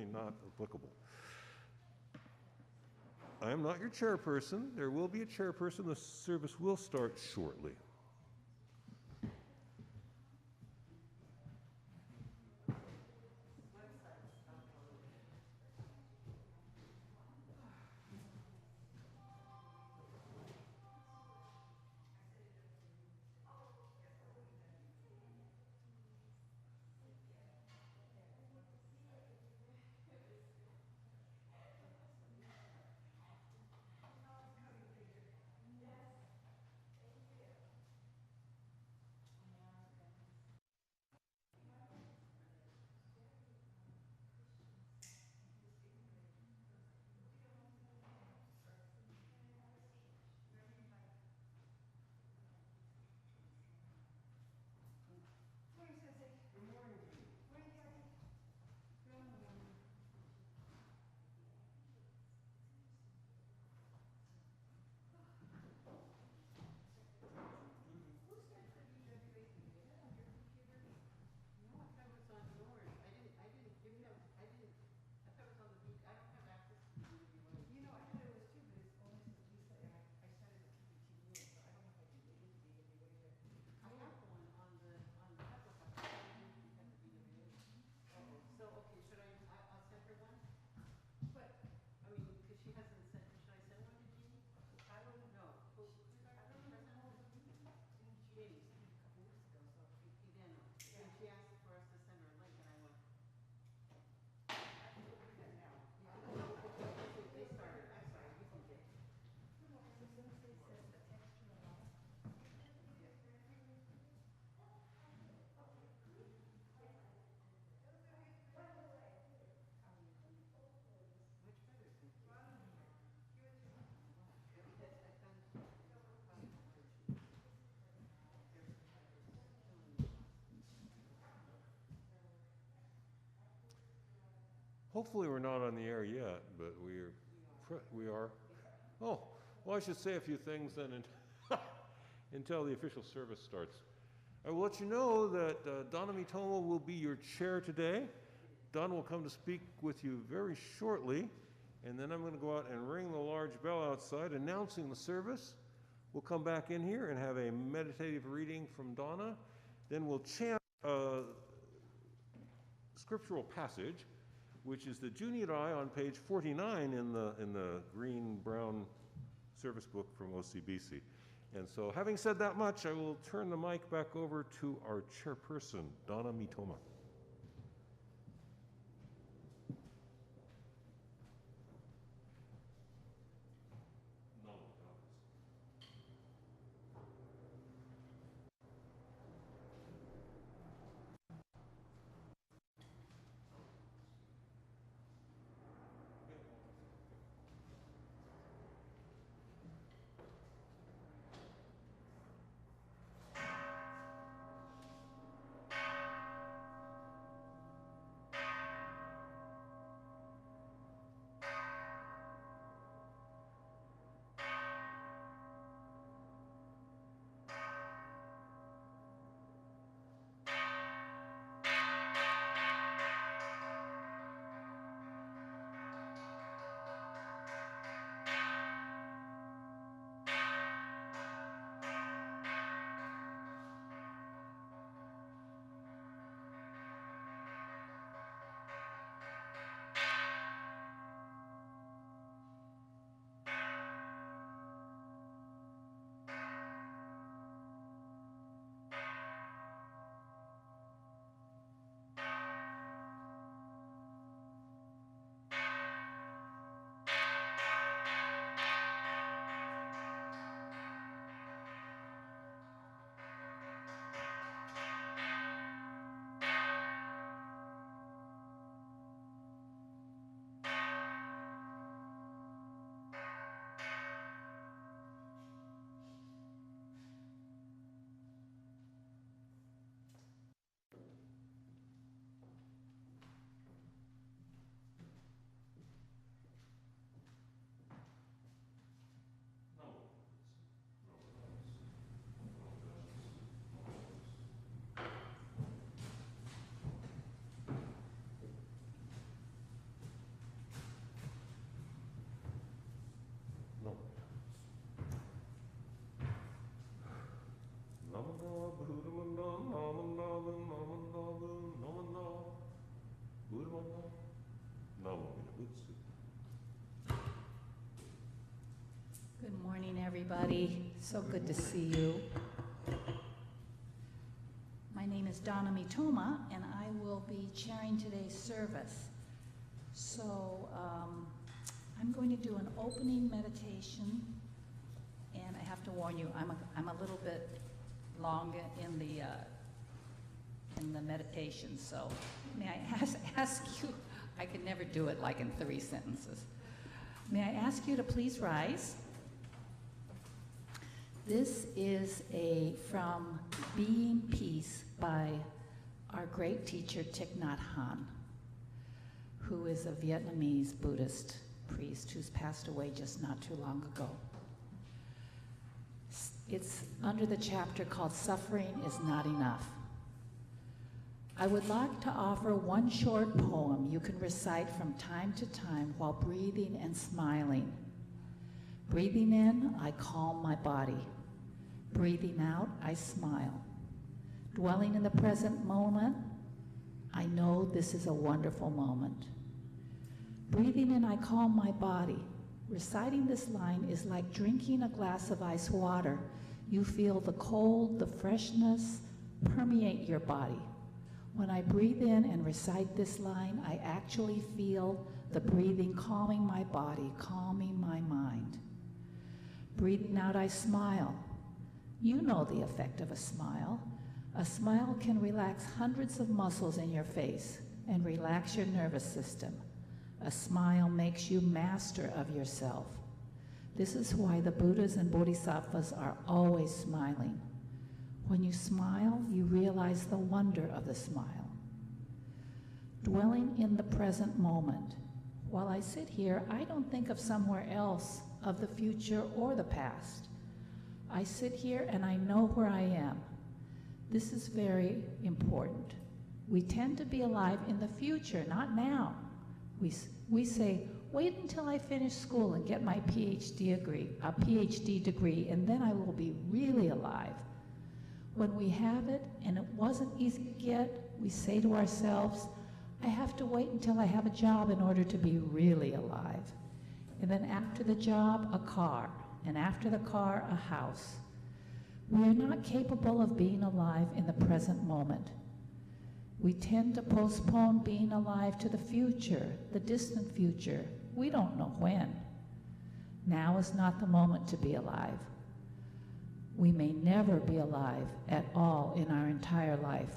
certainly not applicable. I am not your chairperson. There will be a chairperson. The service will start shortly. Hopefully we're not on the air yet, but we are. Oh, well, I should say a few things then until the official service starts. I will let you know that Donna Mitoma will be your chair today. Don will come to speak with you very shortly, and then I'm going to go out and ring the large bell outside announcing the service. We'll come back in here and have a meditative reading from Donna. Then we'll chant a scriptural passage, which is the Ni Rai on page 49 in the green-brown service book from OCBC. And so having said that much, I will turn the mic back over to our chairperson, Donna Mitoma. Good morning, everybody. So good to see you. My name is Donna Mitoma, and I will be chairing today's service. So I'm going to do an opening meditation, and I have to warn you, I'm a little bit long in the meditation. So may I ask you? I can never do it like in 3 sentences. May I ask you to please rise? This is from Being Peace by our great teacher Thich Nhat Hanh, who is a Vietnamese Buddhist priest who's passed away just not too long ago. It's under the chapter called Suffering is Not Enough. I would like to offer one short poem you can recite from time to time while breathing and smiling. Breathing in, I calm my body. Breathing out, I smile. Dwelling in the present moment, I know this is a wonderful moment. Breathing in, I calm my body. Reciting this line is like drinking a glass of ice water. You feel the cold, the freshness permeate your body. When I breathe in and recite this line, I actually feel the breathing calming my body, calming my mind. Breathing out, I smile. You know the effect of a smile. A smile can relax hundreds of muscles in your face and relax your nervous system. A smile makes you master of yourself. This is why the Buddhas and Bodhisattvas are always smiling. When you smile, you realize the wonder of the smile. Dwelling in the present moment. While I sit here, I don't think of somewhere else, of the future or the past. I sit here and I know where I am. This is very important. We tend to be alive in the future, not now. We say, wait until I finish school and get my PhD degree, and then I will be really alive. When we have it, and it wasn't easy to get, we say to ourselves, I have to wait until I have a job in order to be really alive. And then after the job, a car. And after the car, a house. We are not capable of being alive in the present moment. We tend to postpone being alive to the future, the distant future. We don't know when. Now is not the moment to be alive. We may never be alive at all in our entire life.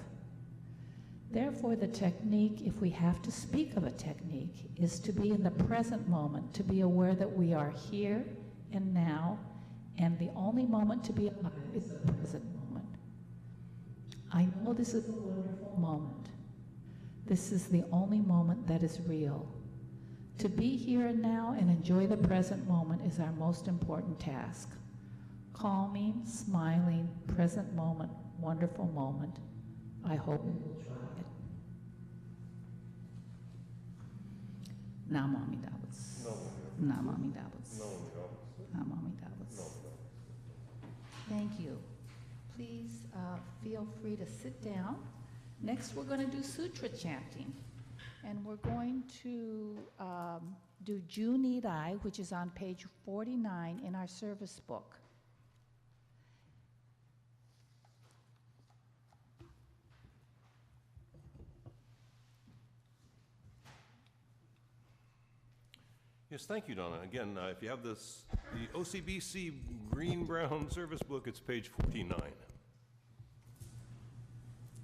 Therefore, the technique, if we have to speak of a technique, is to be in the present moment, to be aware that we are here and now, and the only moment to be alive is the present moment. I know this is a wonderful moment. This is the only moment that is real. To be here and now and enjoy the present moment is our most important task. Calming, smiling, present moment, wonderful moment. I hope you will try it. Namo Amidabas. Namo Amidabas. Namo Amidabas. Thank you. Please feel free to sit down. Next, we're going to do Sutra Chanting. And we're going to do Ni Rai, which is on page 49 in our service book. Yes, thank you, Donna. Again, if you have the OCBC green-brown service book, it's page 49.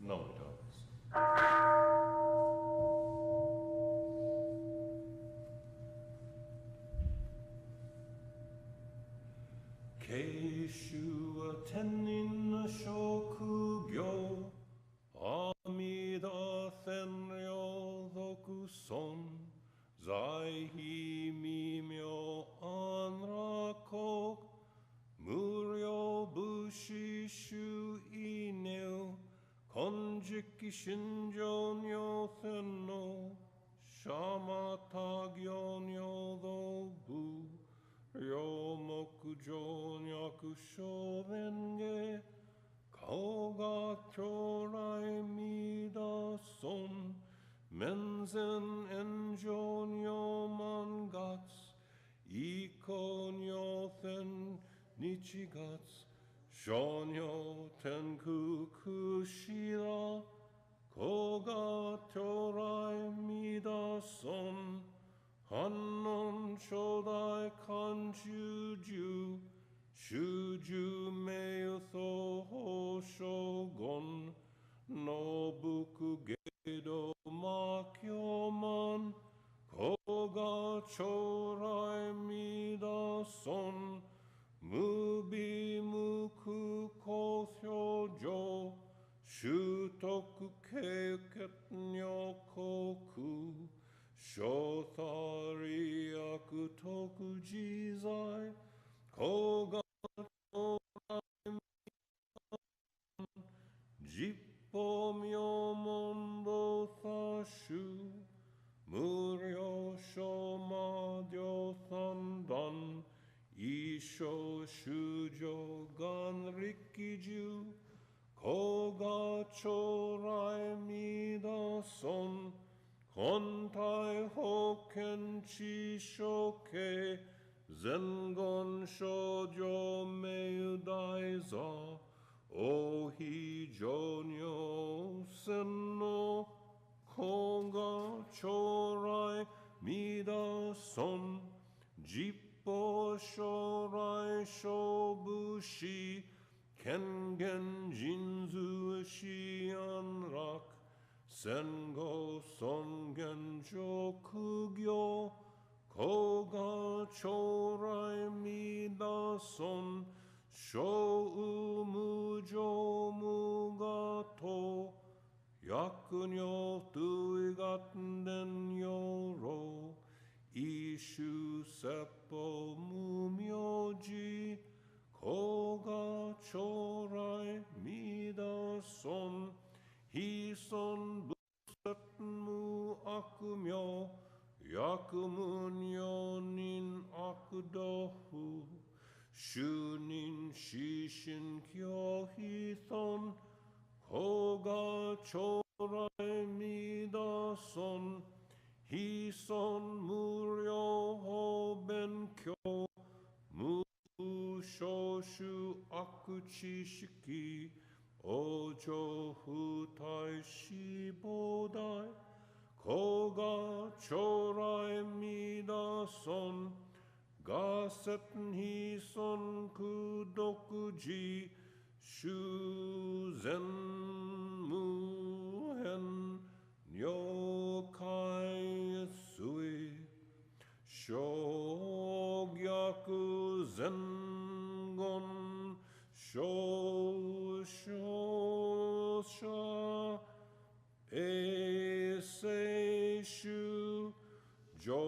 No, it does. Keishu tenin shokugyo amida senryo dokuson zai hi mimyo anrakok muryo bushi shu ineu konjiki shinjo nyo senno shamata gyo nyo dobu Ryomokujo nyakusho renge Kauga chorai mida son Mensen enjonyo mangats, ikonyo ten nichigats, shonyo tenku kushira, koga torai midason, hannon shodai kanchuju, shuju meutho ho shogun, nobuku gedo makyoman, koga chorai midason, mubi muku kothyojo, shutoku keuket nyokoku, shothari akutoku jizai, koga chorai jippo myomon bothashu, muryo shomadyo thandan, isho shujo gan rikiju, koga chorai midason, kontai hoken chishoke, zengon shoujo meudaiza, ohi jonyo senno, koga chorai midason, jippo shorai shobushi, kengen jinzu shianrak, sengo songen jokugyo, koga chorai midason, shou mujo mugato, yakunyo tuigatten yoro, ishu seppo mumyoji, koga chorai midason, hison busetmu akumyo, yakumunyo nin akudohu, shunin shishin kyo hithon, koga chorai midason, hison muryo ho benkyo, mu shoshu akuchi shiki, ojo hutai shibodai, koga chorai midason, gasen hison kudokuji, shuzen muhen nyokai sui, shogyaku zengon shosha eseishu jo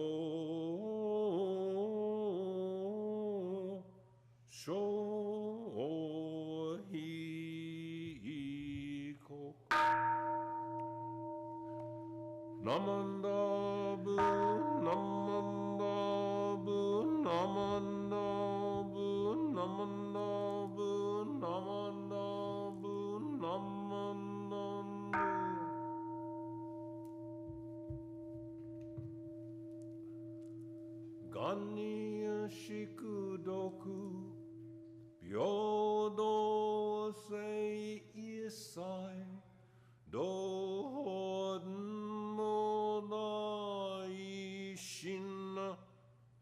shohiko namandabu namandabu namandabu namandabu namandabu namandabu. Gani shikudoku byodo sei isai dohon modai shin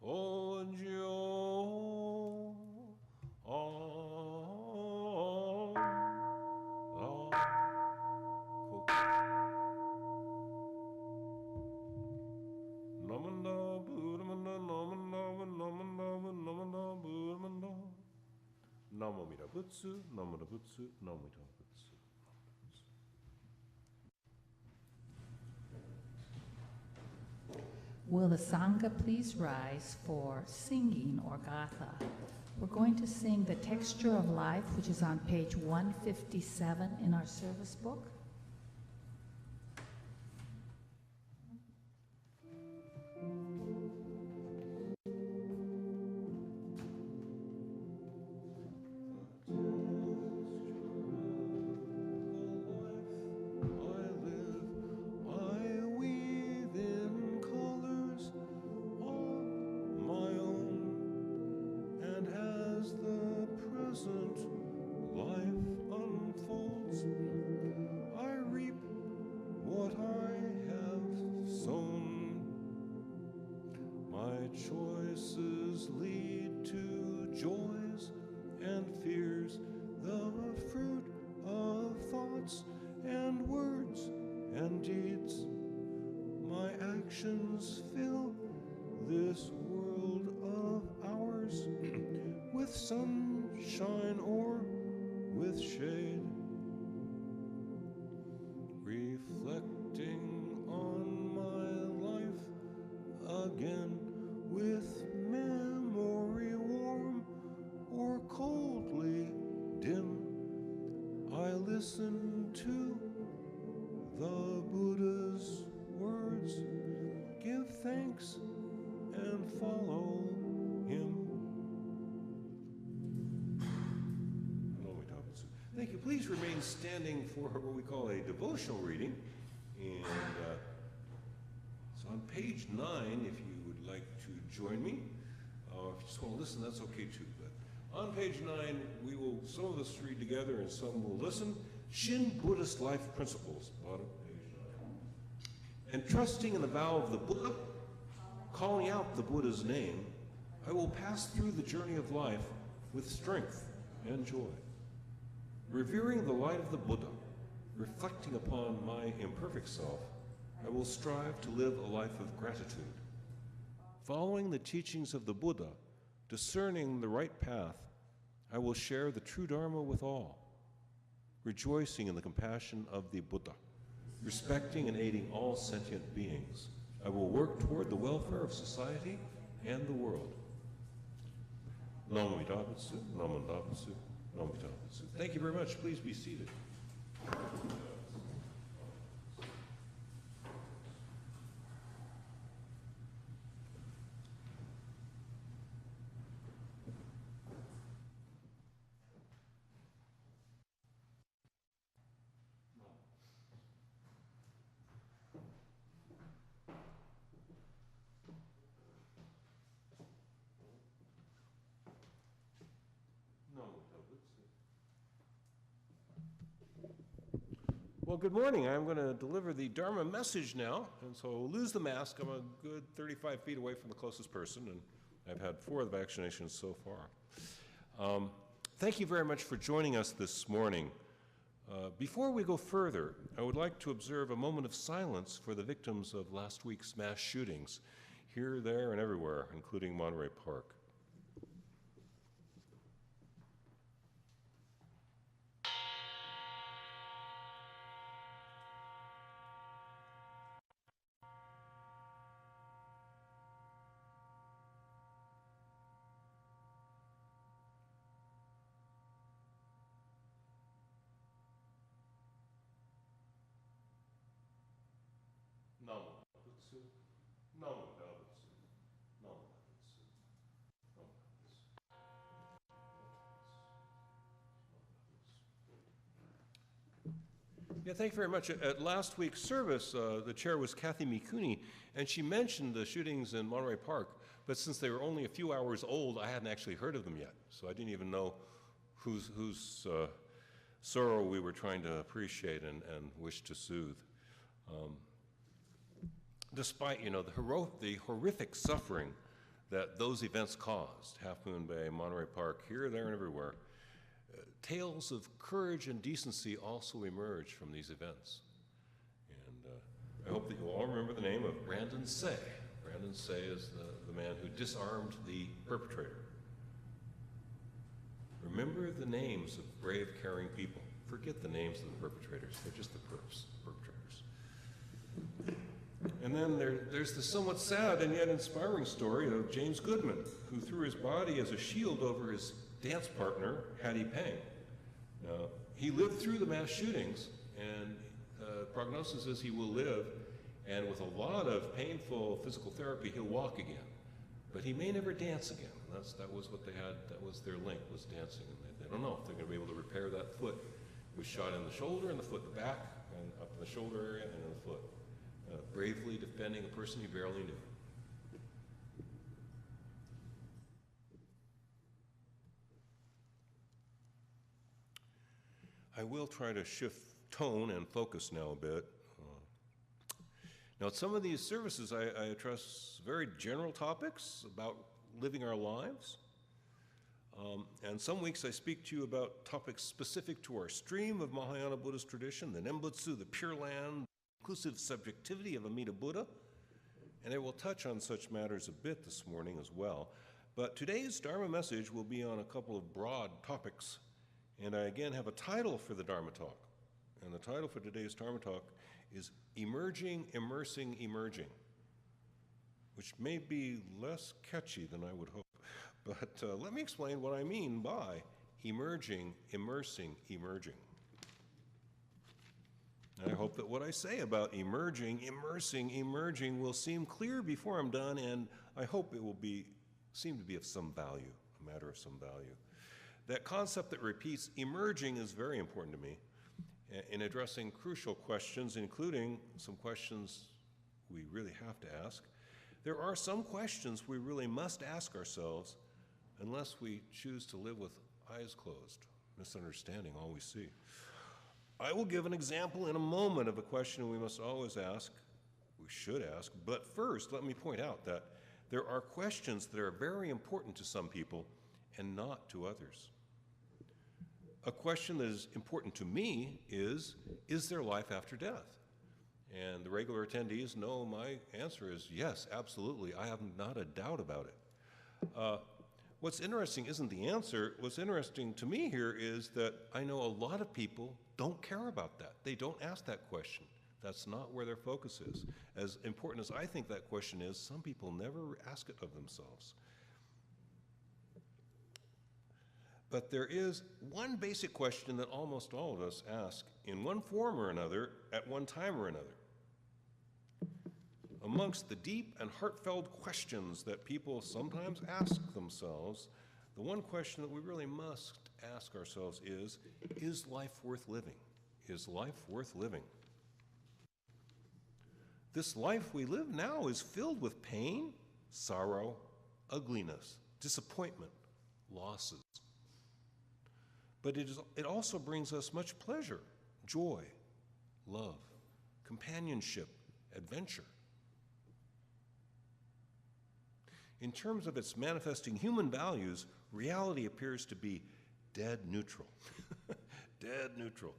ojo Namo Mira Butsu, Namo Mira Butsu, Namo Mira Butsu. Will the Sangha please rise for singing or Gatha? We're going to sing The Texture of Life, which is on page 157 in our service book. I choices lead to joys and fears, the fruit of thoughts and words and deeds. My actions fill this world of ours with sunshine or with shade, reflecting on my life again with memory warm or coldly dim. I listen to the Buddha's words, give thanks and follow him. Thank you. Please remain standing for what we call a devotional reading. And it's on page 9, if you would like to join me. If you just want to listen, that's okay too. But on page 9, we will, some of us read together and some will listen. Shin Buddhist Life Principles, bottom page 9. And trusting in the vow of the Buddha, calling out the Buddha's name, I will pass through the journey of life with strength and joy. Revering the light of the Buddha, reflecting upon my imperfect self, I will strive to live a life of gratitude. Following the teachings of the Buddha, discerning the right path, I will share the true Dharma with all, rejoicing in the compassion of the Buddha, respecting and aiding all sentient beings. I will work toward the welfare of society and the world. Namo Tse, Namo Tse, Namo Tse. Thank you very much. Please be seated. Well, good morning. I'm going to deliver the Dharma message now, and so I'll lose the mask. I'm a good 35 feet away from the closest person, and I've had 4 of the vaccinations so far. Thank you very much for joining us this morning. Before we go further, I would like to observe a moment of silence for the victims of last week's mass shootings, here, there, and everywhere, including Monterey Park. Namo Tse, Namo Tse, Namo Tse, Namo Tse. Yeah, thank you very much. At last week's service, the chair was Kathy Mikuni, and she mentioned the shootings in Monterey Park, but since they were only a few hours old, I hadn't actually heard of them yet, so I didn't even know whose sorrow we were trying to appreciate and wish to soothe. Despite, the horrific suffering that those events caused, Half Moon Bay, Monterey Park, here, there, and everywhere, tales of courage and decency also emerge from these events. And I hope that you'll all remember the name of Brandon Say. Brandon Say is the man who disarmed the perpetrator. Remember the names of brave, caring people. Forget the names of the perpetrators. They're just the perpetrators. And then there's the somewhat sad and yet inspiring story of James Goodman, who threw his body as a shield over his dance partner, Hattie Peng. Now, he lived through the mass shootings, and prognosis is he will live, and with a lot of painful physical therapy, he'll walk again. But he may never dance again. That was what they had, that was their link, was dancing. And they don't know if they're going to be able to repair that foot. It was shot in the shoulder, in the foot, the back, and up in the shoulder area, and in the foot. Bravely defending a person he barely knew. I will try to shift tone and focus now a bit. Now, at some of these services, I address very general topics about living our lives. And some weeks I speak to you about topics specific to our stream of Mahayana Buddhist tradition, the Nembutsu, the Pure Land, inclusive subjectivity of Amida Buddha. And I will touch on such matters a bit this morning as well. But today's Dharma message will be on a couple of broad topics. And I again have a title for the Dharma talk. And the title for today's Dharma talk is Emerging, Immersing, Emerging, which may be less catchy than I would hope. But let me explain what I mean by emerging, immersing, emerging. And I hope that what I say about emerging, immersing, emerging will seem clear before I'm done, and I hope it will seem to be of some value, a matter of some value. That concept that repeats emerging is very important to me in addressing crucial questions, including some questions we really have to ask. There are some questions we really must ask ourselves unless we choose to live with eyes closed, misunderstanding all we see. I will give an example in a moment of a question we must always ask, we should ask, but first let me point out that there are questions that are very important to some people and not to others. A question that is important to me is there life after death? And the regular attendees know my answer is yes, absolutely. I have not a doubt about it. What's interesting isn't the answer. What's interesting to me here is that I know a lot of people don't care about that. They don't ask that question. That's not where their focus is. As important as I think that question is, some people never ask it of themselves. But there is one basic question that almost all of us ask in one form or another at one time or another. Amongst the deep and heartfelt questions that people sometimes ask themselves, the one question that we really must ask ourselves is life worth living? Is life worth living? This life we live now is filled with pain, sorrow, ugliness, disappointment, losses. But it also brings us much pleasure, joy, love, companionship, adventure. In terms of its manifesting human values, reality appears to be dead neutral. Dead neutral.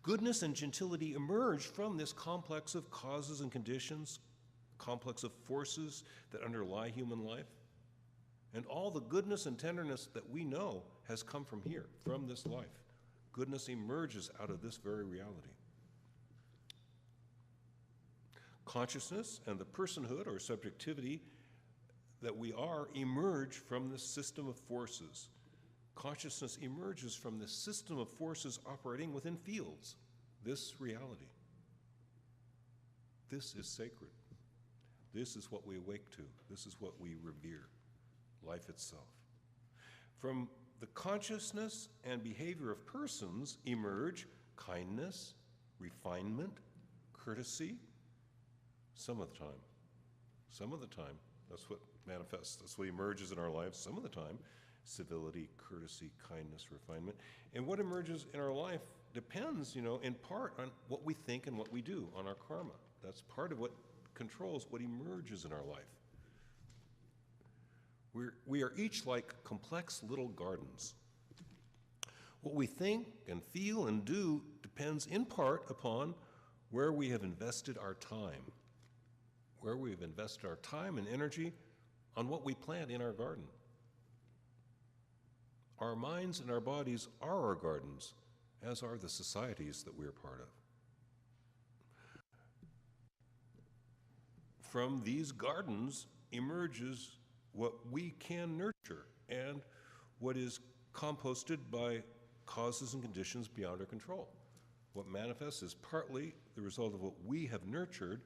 Goodness and gentility emerge from this complex of causes and conditions, complex of forces that underlie human life. And all the goodness and tenderness that we know has come from here, from this life. Goodness emerges out of this very reality. Consciousness and the personhood or subjectivity that we are emerge from this system of forces. Consciousness emerges from this system of forces operating within fields, this reality. This is sacred. This is what we awake to. This is what we revere, life itself. From the consciousness and behavior of persons emerge kindness, refinement, courtesy, some of the time. Some of the time, that's what manifests, that's what emerges in our lives some of the time, civility, courtesy, kindness, refinement. And what emerges in our life depends, in part on what we think and what we do, on our karma. That's part of what controls what emerges in our life. We are each like complex little gardens. What we think and feel and do depends in part upon where we have invested our time. Where we have invested our time and energy on what we plant in our garden. Our minds and our bodies are our gardens, as are the societies that we are part of. From these gardens emerges what we can nurture and what is composted by causes and conditions beyond our control. What manifests is partly the result of what we have nurtured,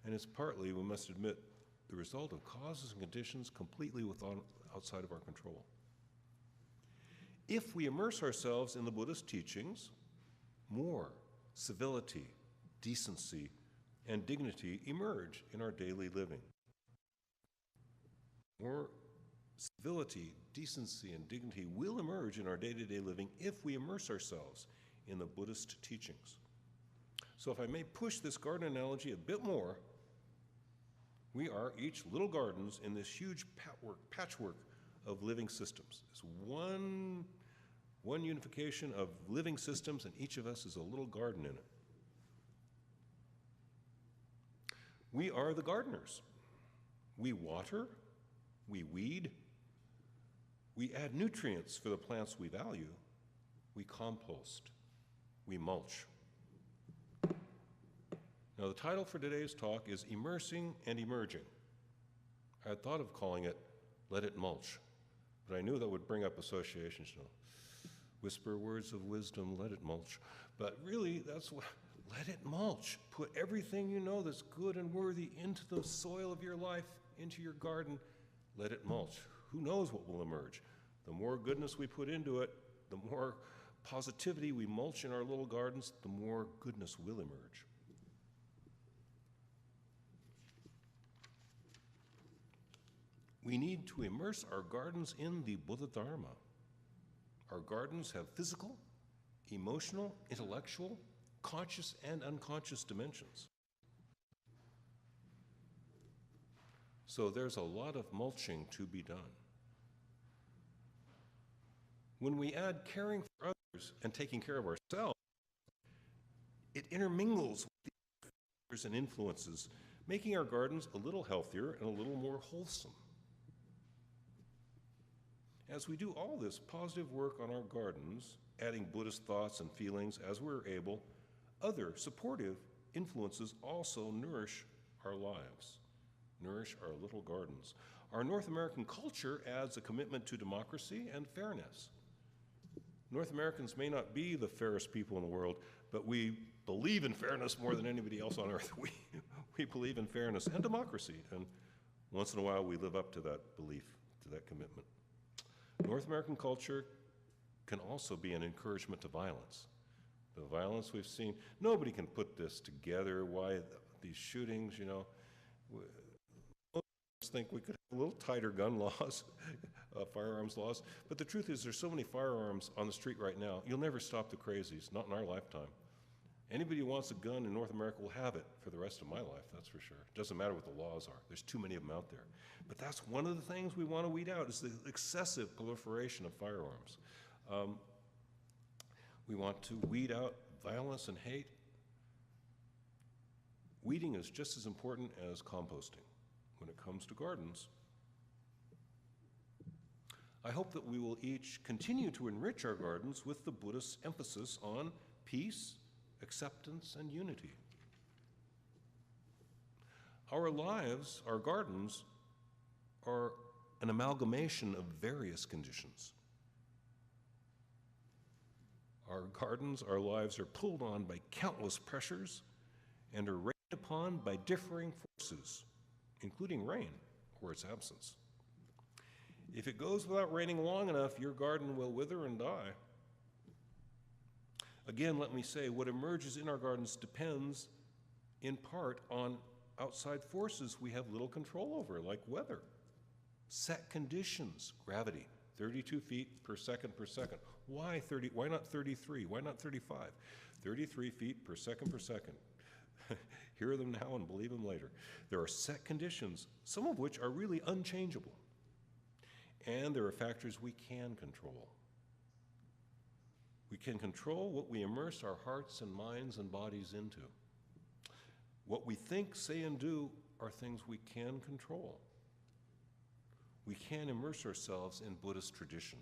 and it's partly, we must admit, the result of causes and conditions completely outside of our control. If we immerse ourselves in the Buddhist teachings, more civility, decency, and dignity emerge in our daily living. More civility, decency, and dignity will emerge in our day-to-day living if we immerse ourselves in the Buddhist teachings. So if I may push this garden analogy a bit more, We are each little gardens in this huge patchwork of living systems. It's one unification of living systems, and each of us is a little garden in it. We are the gardeners. We water, we weed, we add nutrients for the plants we value, we compost, we mulch. Now, the title for today's talk is Immersing and Emerging. I had thought of calling it Let It Mulch, but I knew that would bring up associations, whisper words of wisdom, let it mulch. But really, that's what, let it mulch. Put everything you know that's good and worthy into the soil of your life, into your garden. Let it mulch. Who knows what will emerge? The more goodness we put into it, the more positivity we mulch in our little gardens, the more goodness will emerge. We need to immerse our gardens in the Buddha Dharma. Our gardens have physical, emotional, intellectual, conscious and unconscious dimensions. So there's a lot of mulching to be done. When we add caring for others and taking care of ourselves, it intermingles with the factors and influences, making our gardens a little healthier and a little more wholesome. As we do all this positive work on our gardens, adding Buddhist thoughts and feelings as we're able, other supportive influences also nourish our lives, nourish our little gardens. Our North American culture adds a commitment to democracy and fairness. North Americans may not be the fairest people in the world, but we believe in fairness more than anybody else on earth. We believe in fairness and democracy, and once in a while we live up to that belief, to that commitment. North American culture can also be an encouragement to violence. The violence we've seen, nobody can put this together. Why these shootings, Most of us think we could have a little tighter gun laws, firearms laws, but the truth is there's so many firearms on the street right now, you'll never stop the crazies, not in our lifetime. Anybody who wants a gun in North America will have it for the rest of my life, that's for sure. It doesn't matter what the laws are. There's too many of them out there. But that's one of the things we want to weed out is the excessive proliferation of firearms. We want to weed out violence and hate. Weeding is just as important as composting when it comes to gardens. I hope that we will each continue to enrich our gardens with the Buddhist emphasis on peace, acceptance, and unity. Our lives, our gardens, are an amalgamation of various conditions. Our gardens, our lives are pulled on by countless pressures and are rained upon by differing forces, including rain or its absence. If it goes without raining long enough, your garden will wither and die. Again, let me say, what emerges in our gardens depends in part on outside forces we have little control over, like weather, set conditions, gravity, 32 feet per second. Why 30? Why not 33? Why not 35? 33 feet per second. Hear them now and believe them later. There are set conditions, some of which are really unchangeable. And there are factors we can control. We can control what we immerse our hearts and minds and bodies into. What we think, say, and do are things we can control. We can immerse ourselves in Buddhist tradition.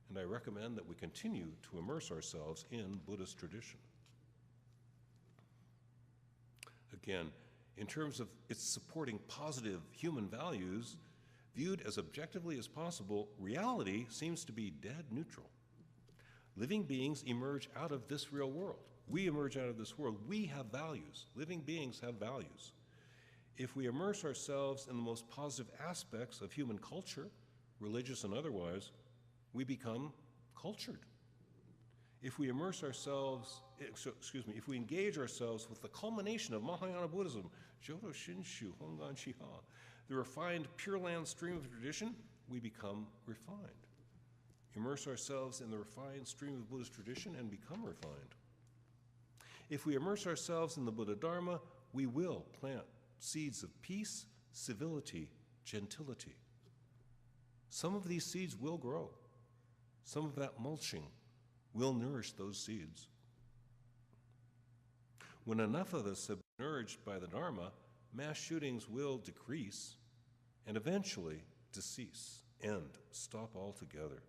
And I recommend that we continue to immerse ourselves in Buddhist tradition. Again, in terms of its supporting positive human values, viewed as objectively as possible, reality seems to be dead neutral. Living beings emerge out of this real world. We emerge out of this world. We have values. Living beings have values. If we immerse ourselves in the most positive aspects of human culture, religious and otherwise, we become cultured. If we immerse ourselves, if we engage ourselves with the culmination of Mahayana Buddhism, Jodo Shinshu, Hongan Shiha, the refined Pure Land stream of tradition, we become refined. Immerse ourselves in the refined stream of Buddhist tradition and become refined. If we immerse ourselves in the Buddha Dharma, we will plant seeds of peace, civility, gentility. Some of these seeds will grow. Some of that mulching will nourish those seeds. When enough of us have been nourished by the Dharma, mass shootings will decrease and eventually decease, end, stop altogether.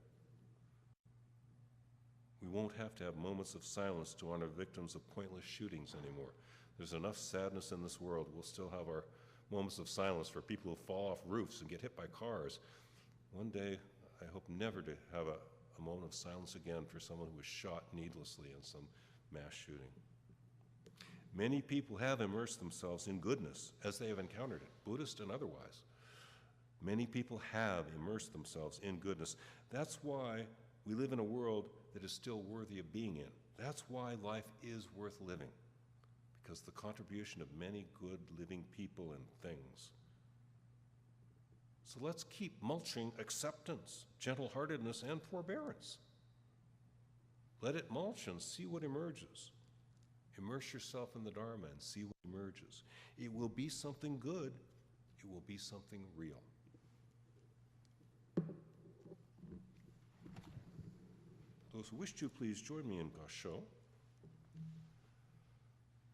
We won't have to have moments of silence to honor victims of pointless shootings anymore. There's enough sadness in this world. We'll still have our moments of silence for people who fall off roofs and get hit by cars. One day, I hope never to have a moment of silence again for someone who was shot needlessly in some mass shooting. Many people have immersed themselves in goodness as they have encountered it, Buddhist and otherwise. Many people have immersed themselves in goodness. That's why we live in a world that is still worthy of being in. That's why life is worth living, because the contribution of many good living people and things. So let's keep mulching acceptance, gentle-heartedness, and forbearance. Let it mulch and see what emerges. Immerse yourself in the Dharma and see what emerges. It will be something good. It will be something real. Those who wish to, please join me in Kansho.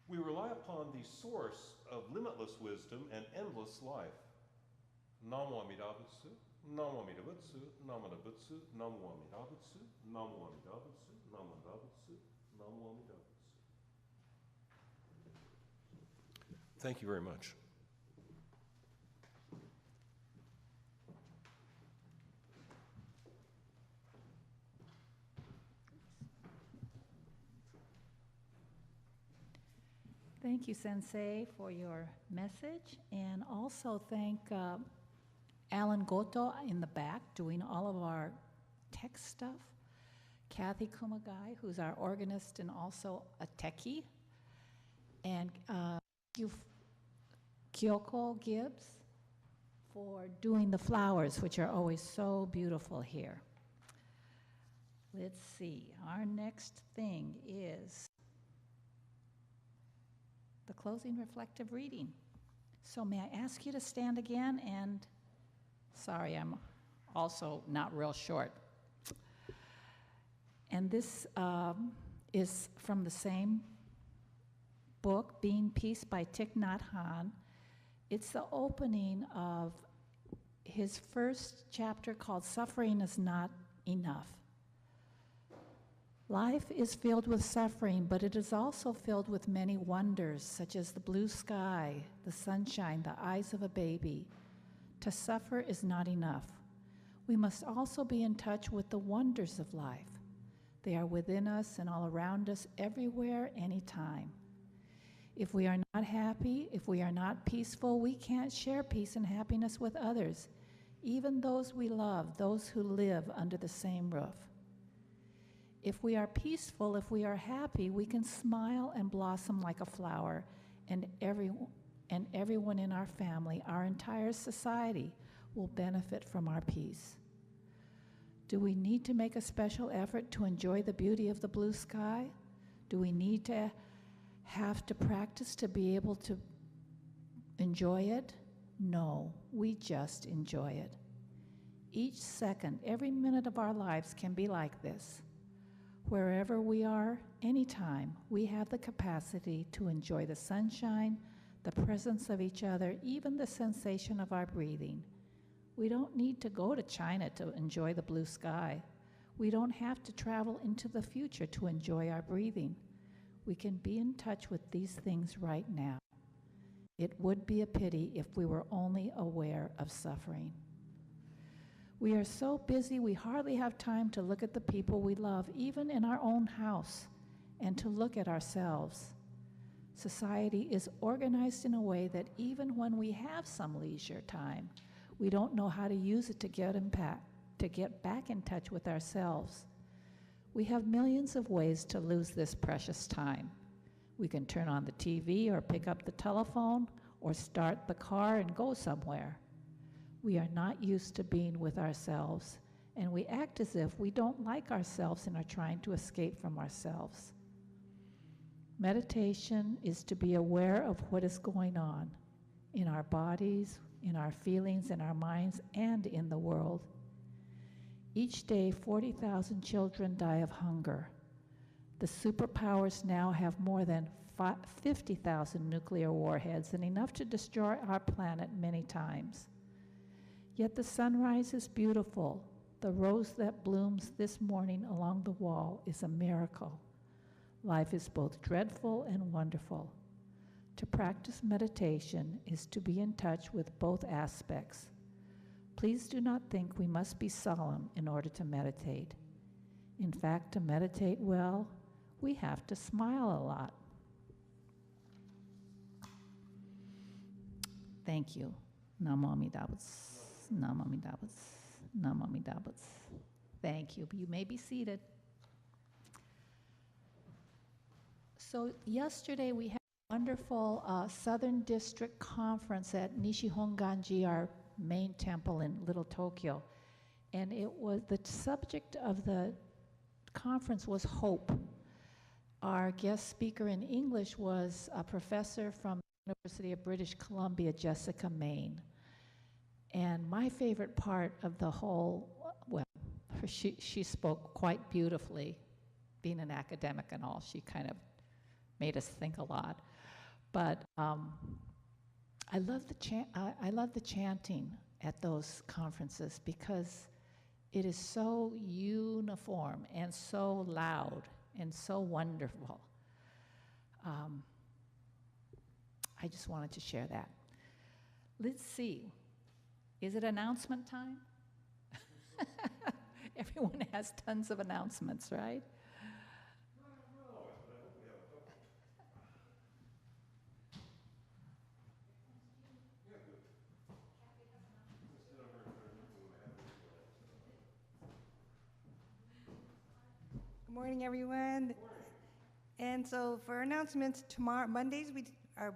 We rely upon the source of limitless wisdom and endless life. Namo Amida Butsu, Namo Amida Butsu, Namo Amida Butsu, Namo Amida Butsu, Namo Amida Butsu, Namo Amida Butsu, Namo Amida Butsu. Thank you very much. Thank you, Sensei, for your message, and also thank Alan Goto in the back doing all of our text stuff, Kathy Kumagai, who's our organist and also a techie, and Kyoko Gibbs for doing the flowers, which are always so beautiful here. Let's see, our next thing is the closing reflective reading. So may I ask you to stand again, and sorry, I'm also not real short. And this is from the same book, Being Peace by Thich Nhat Hanh. It's the opening of his first chapter called Suffering is Not Enough. Life is filled with suffering, but it is also filled with many wonders, such as the blue sky, the sunshine, the eyes of a baby. To suffer is not enough. We must also be in touch with the wonders of life. They are within us and all around us, everywhere, anytime. If we are not happy, if we are not peaceful, we can't share peace and happiness with others, even those we love, those who live under the same roof. If we are peaceful, if we are happy, we can smile and blossom like a flower, and everyone in our family, our entire society, will benefit from our peace. Do we need to make a special effort to enjoy the beauty of the blue sky? Do we need to have to practice to be able to enjoy it? No, we just enjoy it. Each second, every minute of our lives can be like this. Wherever we are, anytime, we have the capacity to enjoy the sunshine, the presence of each other, even the sensation of our breathing. We don't need to go to China to enjoy the blue sky. We don't have to travel into the future to enjoy our breathing. We can be in touch with these things right now. It would be a pity if we were only aware of suffering. We are so busy we hardly have time to look at the people we love, even in our own house, and to look at ourselves. Society is organized in a way that even when we have some leisure time, we don't know how to use it to get back in touch with ourselves. We have millions of ways to lose this precious time. We can turn on the TV or pick up the telephone or start the car and go somewhere. We are not used to being with ourselves, and we act as if we don't like ourselves and are trying to escape from ourselves. Meditation is to be aware of what is going on in our bodies, in our feelings, in our minds, and in the world. Each day, 40,000 children die of hunger. The superpowers now have more than 50,000 nuclear warheads and enough to destroy our planet many times. Yet the sunrise is beautiful. The rose that blooms this morning along the wall is a miracle. Life is both dreadful and wonderful. To practice meditation is to be in touch with both aspects. Please do not think we must be solemn in order to meditate. In fact, to meditate well, we have to smile a lot. Thank you. Namo Amida Butsu. Namo Amida Butsu. Namo Amida Butsu. Thank you. You may be seated. So yesterday we had a wonderful Southern District Conference at Nishihonganji, our main temple in Little Tokyo. And it was, the subject of the conference was hope. Our guest speaker in English was a professor from the University of British Columbia, Jessica Main. And my favorite part of the whole, well, she spoke quite beautifully. Being an academic and all, she kind of made us think a lot. But I love the chanting at those conferences because it is so uniform and so loud and so wonderful. I just wanted to share that. Let's see. Is it announcement time? Everyone has tons of announcements, right? Good morning, everyone. And so for announcements, tomorrow, Mondays,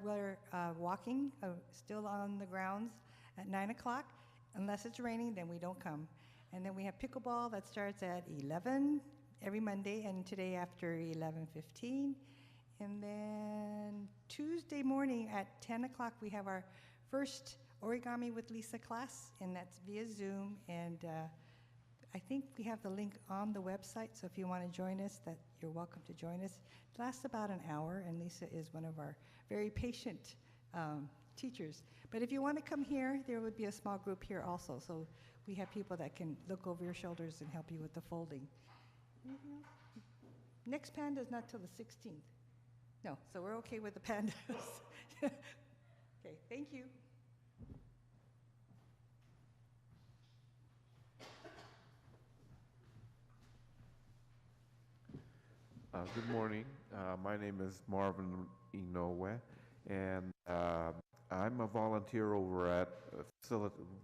we're walking, still on the grounds at 9 o'clock. Unless it's raining, then we don't come. And then we have pickleball that starts at 11 every Monday, and today after 11:15. And then Tuesday morning at 10 o'clock, we have our first Origami with Lisa class, and that's via Zoom. And I think we have the link on the website, so if you want to join us, that you're welcome to join us. It lasts about an hour, and Lisa is one of our very patient teachers. But if you want to come here, there would be a small group here also, so we have people that can look over your shoulders and help you with the folding. Anything else? Next panda is not till the 16th. No, so we're okay with the pandas. Okay, thank you. Good morning. My name is Marvin Inoue, and I'm a volunteer over at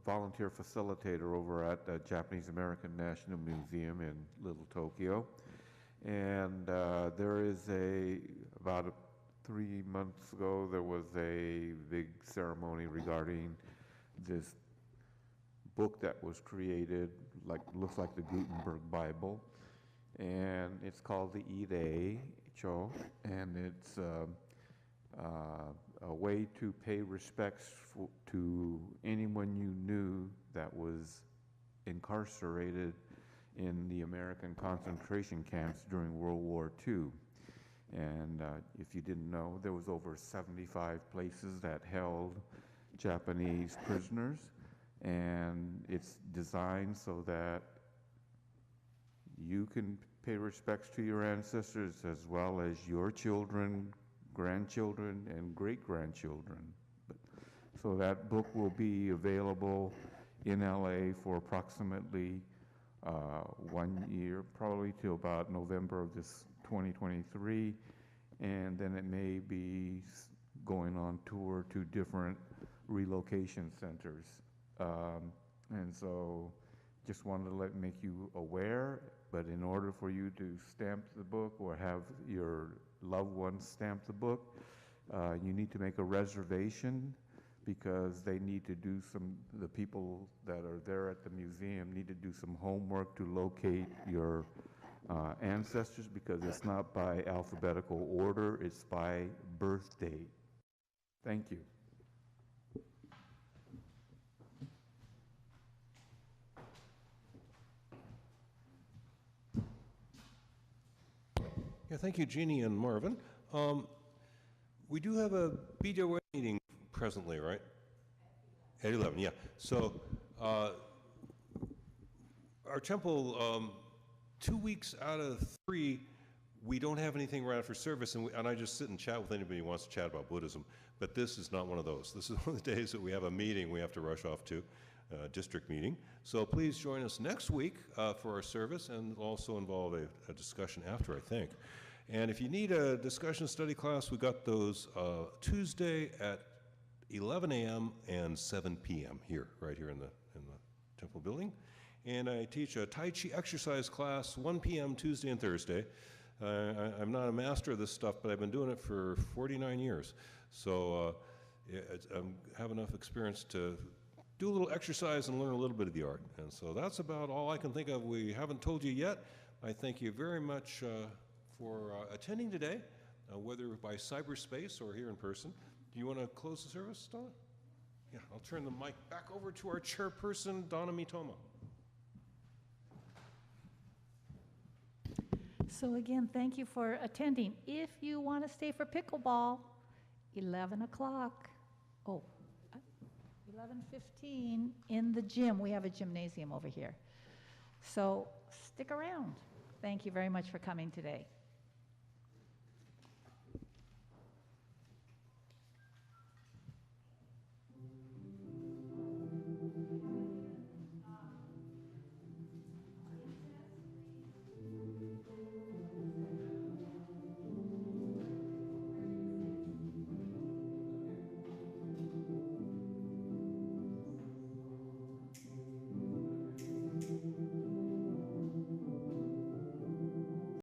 volunteer facilitator over at the Japanese American National Museum in Little Tokyo. And there is about 3 months ago, there was a big ceremony regarding this book that was created, looks like the Gutenberg Bible. And it's called the Ide Cho, and it's a way to pay respects to anyone you knew that was incarcerated in the American concentration camps during World War II. And if you didn't know, there was over 75 places that held Japanese prisoners, and it's designed so that you can pay respects to your ancestors as well as your children, grandchildren, and great-grandchildren. So that book will be available in LA for approximately 1 year, probably till about November of this 2023, and then it may be going on tour to different relocation centers. And so just wanted to make you aware, but in order for you to stamp the book or have your loved ones stamp the book, you need to make a reservation, because they need to do the people that are there at the museum need to do some homework to locate your ancestors, because it's not by alphabetical order, it's by birth date. Thank you. Yeah, thank you, Jeannie and Marvin. We do have a BWA meeting presently, right? At 11, yeah. So our temple, 2 weeks out of 3, we don't have anything right after service, and I just sit and chat with anybody who wants to chat about Buddhism. But this is not one of those. This is one of the days that we have a meeting we have to rush off to, district meeting. So please join us next week for our service, and also involve a discussion after, I think. And if you need a discussion study class, we got those Tuesday at 11 a.m. and 7 p.m. here, right here in the temple building. And I teach a Tai Chi exercise class 1 p.m. Tuesday and Thursday. I'm not a master of this stuff, but I've been doing it for 49 years. So I have enough experience to do a little exercise and learn a little bit of the art. And so that's about all I can think of. We haven't told you yet. I thank you very much for attending today, whether by cyberspace or here in person. Do you want to close the service, Donna? Yeah, I'll turn the mic back over to our chairperson, Donna Mitoma. So again, thank you for attending. If you want to stay for pickleball, 11 o'clock, 11:15 in the gym. We have a gymnasium over here. So stick around. Thank you very much for coming today.